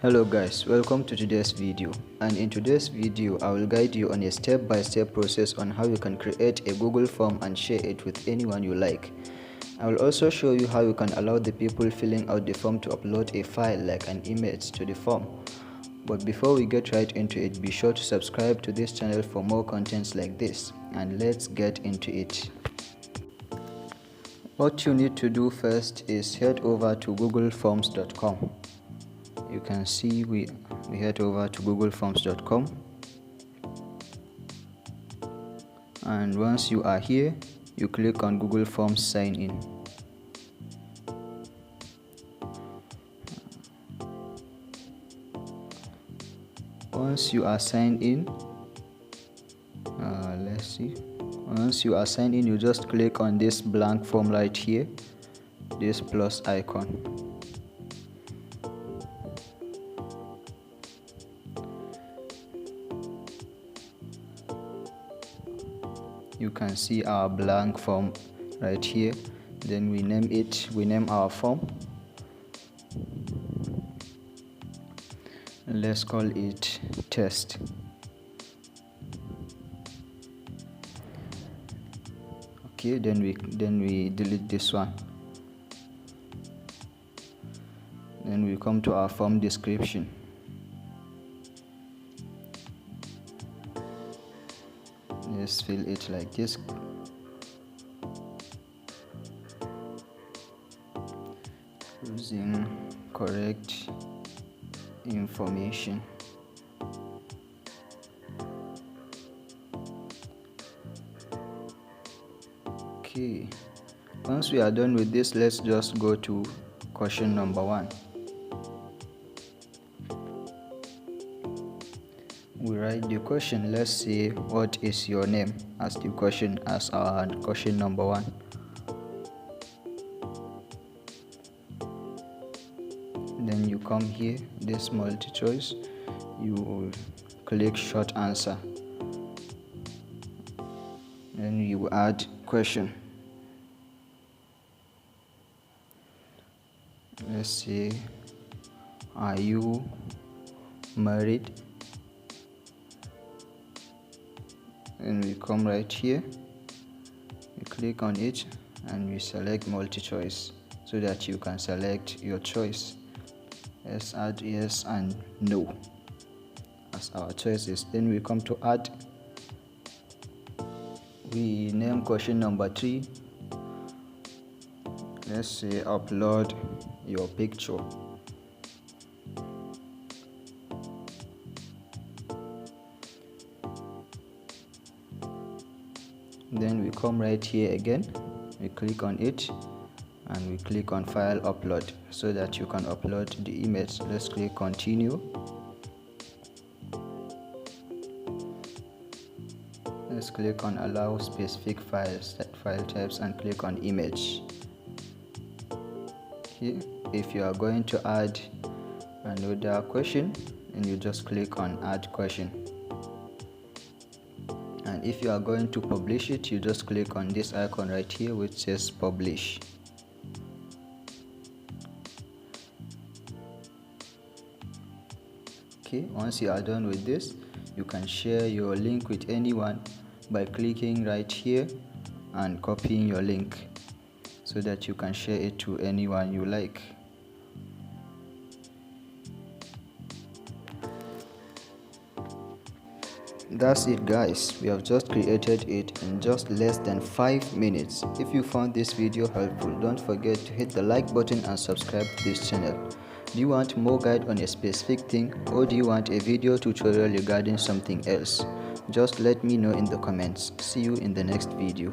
Hello guys, welcome to today's video, and in today's video I will guide you on a step-by-step process on how you can create a Google form and share it with anyone you like. I will also show you how you can allow the people filling out the form to upload a file like an image to the form. But before we get right into it, be sure to subscribe to this channel for more contents like this, and let's get into it. What you need to do first is head over to googleforms.com. You can see we head over to googleforms.com, and once you are here, you click on Google Forms Sign In. Once you are signed in, once you are signed in, you just click on this blank form right here, this plus icon. You can see our blank form right here. Then we name our form. Let's call it test. Okay, then we delete this one. Then we come to our form description. Let's fill it like this. Using correct information. Okay, once we are done with this, let's just go to question number 1. We write the question. Let's say, what is your name, as the question, as our question number 1. Then you come here, this multi-choice, you click short answer, then you add question. Let's say, are you married? And we come right here, we click on it, and we select multi-choice so that you can select your choice. Let's add yes and no as our choices. Then we come to add. We name question number 3. Let's say, upload your picture. Then we come right here again, we click on it, and we click on file upload so that you can upload the image. Let's click continue. Let's click on allow specific file types and click on image. Okay, if you are going to add another question, then you just click on add question. And if you are going to publish it, you just click on this icon right here which says publish. Okay, once you are done with this, you can share your link with anyone by clicking right here and copying your link so that you can share it to anyone you like. That's it guys, we have just created it in just less than 5 minutes. If you found this video helpful, don't forget to hit the like button and subscribe to this channel. Do you want more guide on a specific thing, or do you want a video tutorial regarding something else? Just let me know in the comments. See you in the next video.